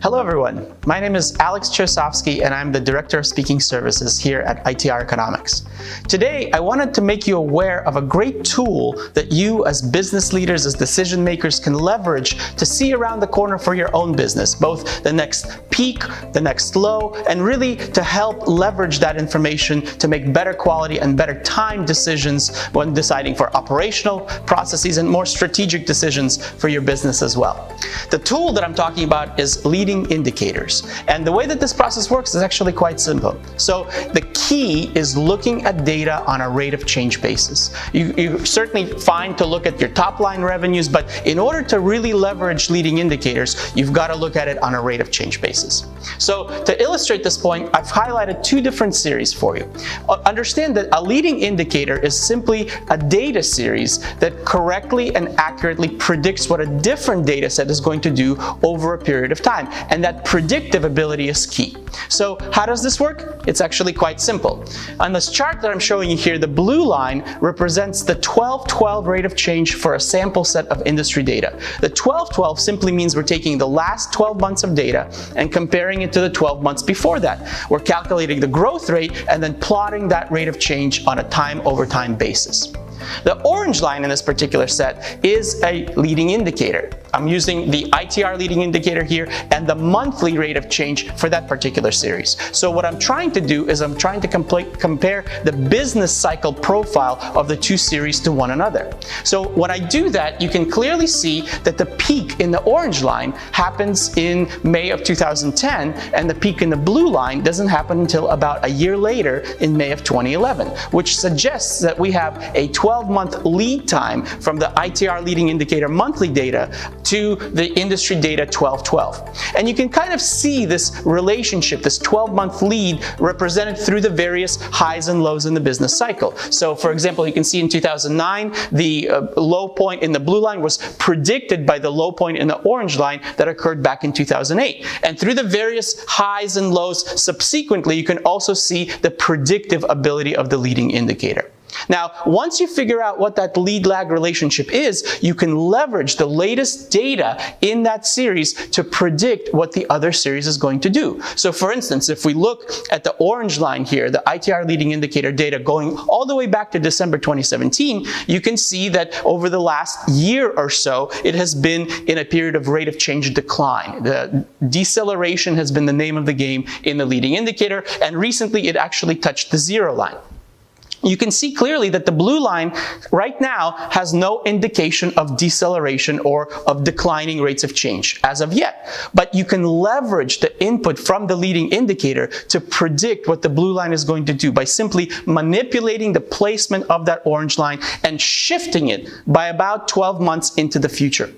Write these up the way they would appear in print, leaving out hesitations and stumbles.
Hello everyone, my name is Alex Chausovsky and I'm the Director of Speaking Services here at Itr Economics. Today I wanted to make you aware of a great tool that you as business leaders, as decision makers can leverage to see around the corner for your own business, both the next peak, the next low, and really to help leverage that information to make better quality and better time decisions when deciding for operational processes and more strategic decisions for your business as well. The tool that I'm talking about is Leading Indicators. And the way that this process works is actually quite simple. So the key is looking at data on a rate of change basis. You're certainly fine to look at your top line revenues, but in order to really leverage leading indicators, you've got to look at it on a rate of change basis. So to illustrate this point, I've highlighted two different series for you. Understand that a leading indicator is simply a data series that correctly and accurately predicts what a different data set is going to do over a period of time. And that predictive ability is key. So how does this work? It's actually quite simple. On this chart that I'm showing you here, the blue line represents the 12-12 rate of change for a sample set of industry data. The 12-12 simply means we're taking the last 12 months of data and comparing it to the 12 months before that. We're calculating the growth rate and then plotting that rate of change on a time over time basis. The orange line in this particular set is a leading indicator. I'm using the ITR leading indicator here and the monthly rate of change for that particular series. So what I'm trying to do is I'm trying to compare the business cycle profile of the two series to one another. So when I do that, you can clearly see that the peak in the orange line happens in May of 2010 and the peak in the blue line doesn't happen until about a year later in May of 2011, which suggests that we have a 12-month lead time from the ITR leading indicator monthly data to the industry data 12-12. And you can kind of see this relationship, this 12-month lead represented through the various highs and lows in the business cycle. So for example, you can see in 2009, the low point in the blue line was predicted by the low point in the orange line that occurred back in 2008. And through the various highs and lows subsequently, you can also see the predictive ability of the leading indicator. Now, once you figure out what that lead-lag relationship is, you can leverage the latest data in that series to predict what the other series is going to do. So for instance, if we look at the orange line here, the ITR leading indicator data going all the way back to December 2017, you can see that over the last year or so, it has been in a period of rate of change decline. The deceleration has been the name of the game in the leading indicator, and recently it actually touched the zero line. You can see clearly that the blue line right now has no indication of deceleration or of declining rates of change as of yet. But you can leverage the input from the leading indicator to predict what the blue line is going to do by simply manipulating the placement of that orange line and shifting it by about 12 months into the future.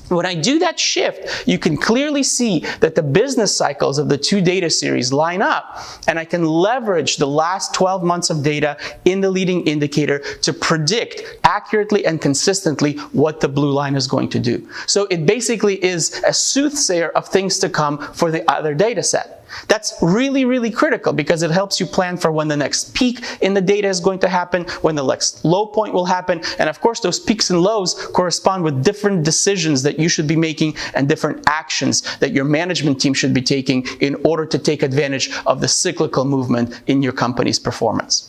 When I do that shift, you can clearly see that the business cycles of the two data series line up, and I can leverage the last 12 months of data in the leading indicator to predict accurately and consistently what the blue line is going to do. So it basically is a soothsayer of things to come for the other data set. That's really, really critical because it helps you plan for when the next peak in the data is going to happen, when the next low point will happen, and of course those peaks and lows correspond with different decisions that you should be making and different actions that your management team should be taking in order to take advantage of the cyclical movement in your company's performance.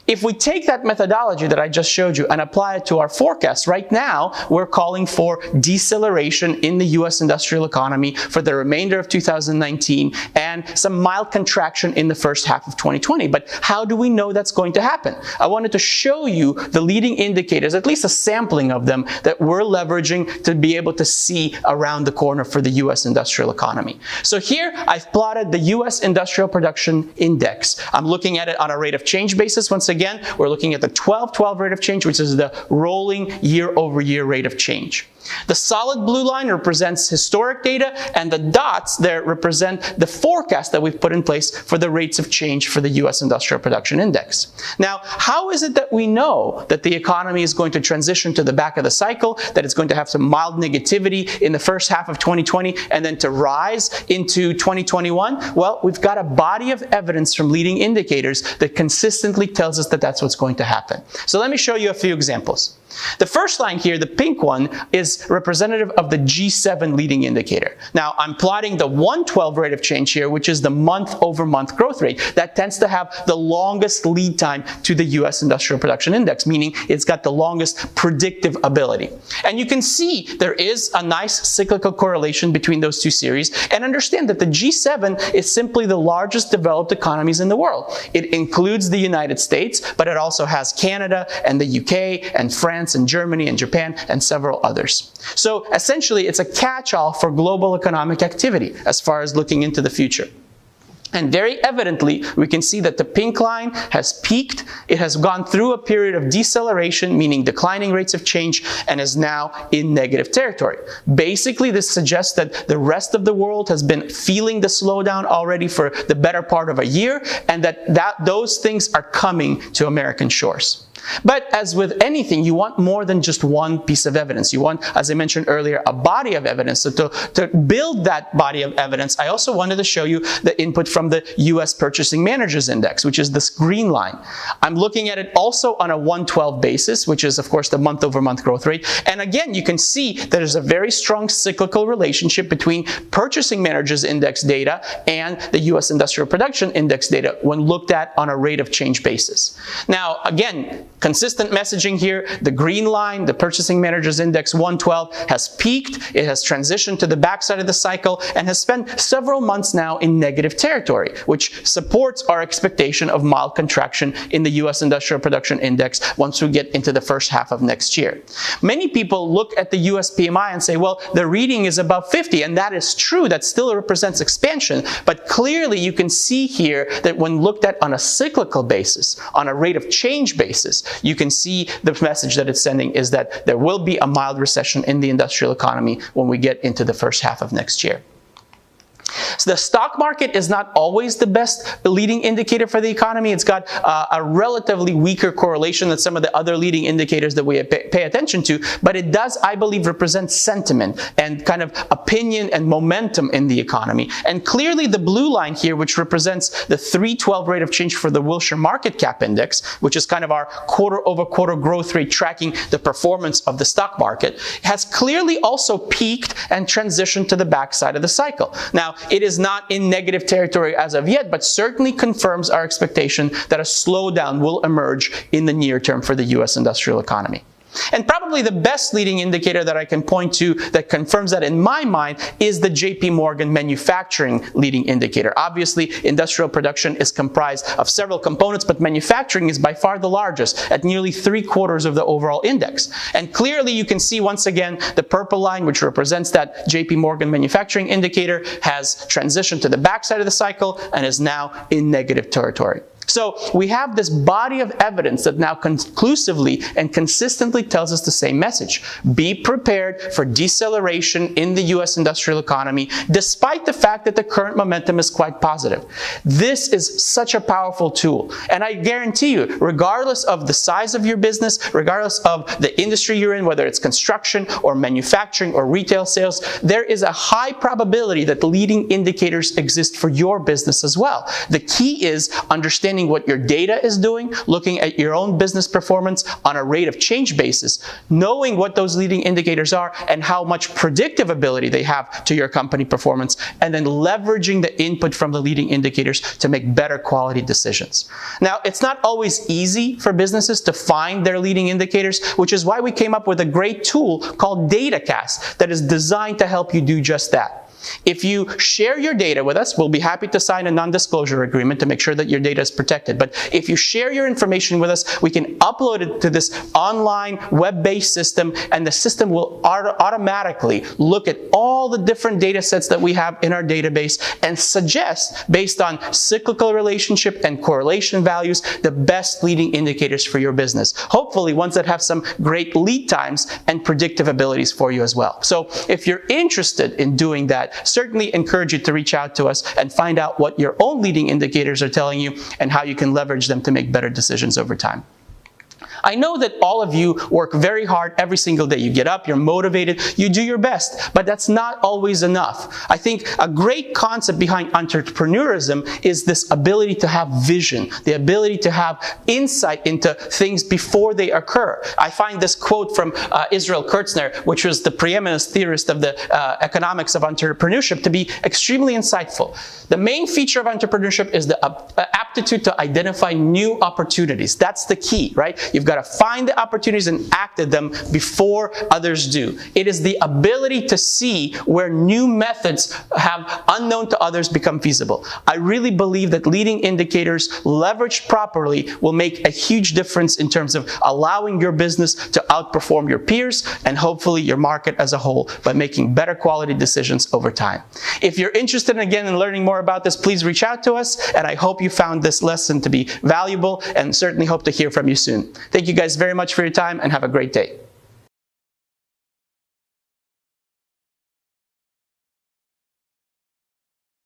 If we take that methodology that I just showed you and apply it to our forecast, right now we're calling for deceleration in the US industrial economy for the remainder of 2019 and some mild contraction in the first half of 2020. But how do we know that's going to happen? I wanted to show you the leading indicators, at least a sampling of them, that we're leveraging to be able to see around the corner for the US industrial economy. So here I've plotted the US industrial production index. I'm looking at it on a rate of change basis. Once again, we're looking at the 12-12 rate of change, which is the rolling year-over-year rate of change. The solid blue line represents historic data, and the dots there represent the forecast that we've put in place for the rates of change for the US Industrial Production Index. Now, how is it that we know that the economy is going to transition to the back of the cycle, that it's going to have some mild negativity in the first half of 2020 and then to rise into 2021? Well, we've got a body of evidence from leading indicators that consistently tells us that that's what's going to happen. So let me show you a few examples. The first line here, the pink one, is representative of the G7 leading indicator. Now, I'm plotting the 112 rate of change here, which is the month-over-month growth rate. That tends to have the longest lead time to the U.S. Industrial Production Index, meaning it's got the longest predictive ability. And you can see there is a nice cyclical correlation between those two series, and understand that the G7 is simply the largest developed economies in the world. It includes the United States, but it also has Canada and the UK and France and Germany and Japan and several others. So essentially, it's a catch-all for global economic activity as far as looking into the future. And very evidently, we can see that the pink line has peaked. It has gone through a period of deceleration, meaning declining rates of change, and is now in negative territory. Basically, this suggests that the rest of the world has been feeling the slowdown already for the better part of a year, and that those things are coming to American shores. But as with anything, you want more than just one piece of evidence. You want, as I mentioned earlier, a body of evidence. So to build that body of evidence, I also wanted to show you the input from the U.S. Purchasing Managers Index, which is this green line. I'm looking at it also on a 112 basis, which is, of course, the month-over-month growth rate. And again, you can see that there's a very strong cyclical relationship between Purchasing Managers Index data and the U.S. Industrial Production Index data when looked at on a rate of change basis. Now, again, consistent messaging here. The green line, the Purchasing Managers Index 112, has peaked. It has transitioned to the backside of the cycle and has spent several months now in negative territory, which supports our expectation of mild contraction in the U.S. Industrial Production Index once we get into the first half of next year. Many people look at the U.S. PMI and say, well, the reading is above 50, and that is true. That still represents expansion, but clearly you can see here that when looked at on a cyclical basis, on a rate of change basis, you can see the message that it's sending is that there will be a mild recession in the industrial economy when we get into the first half of next year. So the stock market is not always the best leading indicator for the economy. It's got a relatively weaker correlation than some of the other leading indicators that we pay attention to, but it does, I believe, represent sentiment and kind of opinion and momentum in the economy. And clearly the blue line here, which represents the 312 rate of change for the Wilshire Market Cap Index, which is kind of our quarter-over-quarter growth rate tracking the performance of the stock market, has clearly also peaked and transitioned to the backside of the cycle. Now, it is not in negative territory as of yet, but certainly confirms our expectation that a slowdown will emerge in the near term for the U.S. industrial economy. And probably the best leading indicator that I can point to that confirms that in my mind is the JP Morgan manufacturing leading indicator. Obviously, industrial production is comprised of several components, but manufacturing is by far the largest at nearly 3/4 of the overall index. And clearly you can see once again the purple line, which represents that JP Morgan manufacturing indicator, has transitioned to the backside of the cycle and is now in negative territory. So we have this body of evidence that now conclusively and consistently tells us the same message. Be prepared for deceleration in the U.S. industrial economy, despite the fact that the current momentum is quite positive. This is such a powerful tool. And I guarantee you, regardless of the size of your business, regardless of the industry you're in, whether it's construction or manufacturing or retail sales, there is a high probability that leading indicators exist for your business as well. The key is understanding what your data is doing, looking at your own business performance on a rate of change basis, knowing what those leading indicators are and how much predictive ability they have to your company performance, and then leveraging the input from the leading indicators to make better quality decisions. Now, it's not always easy for businesses to find their leading indicators, which is why we came up with a great tool called DataCast that is designed to help you do just that. If you share your data with us, we'll be happy to sign a non-disclosure agreement to make sure that your data is protected. But if you share your information with us, we can upload it to this online web-based system, and the system will automatically look at all the different data sets that we have in our database and suggest, based on cyclical relationship and correlation values, the best leading indicators for your business. Hopefully ones that have some great lead times and predictive abilities for you as well. So if you're interested in doing that, certainly encourage you to reach out to us and find out what your own leading indicators are telling you and how you can leverage them to make better decisions over time. I know that all of you work very hard every single day. You get up, you're motivated, you do your best, but that's not always enough. I think a great concept behind entrepreneurism is this ability to have vision, the ability to have insight into things before they occur. I find this quote from Israel Kurtzner, which was the preeminent theorist of the economics of entrepreneurship, to be extremely insightful. The main feature of entrepreneurship is the aptitude to identify new opportunities. That's the key, right? You've got to find the opportunities and act at them before others do. It is the ability to see where new methods have, unknown to others, become feasible. I really believe that leading indicators leveraged properly will make a huge difference in terms of allowing your business to outperform your peers and hopefully your market as a whole by making better quality decisions over time. If you're interested again in learning more about this, please reach out to us, and I hope you found this lesson to be valuable and certainly hope to hear from you soon. Thank you guys very much for your time and have a great day.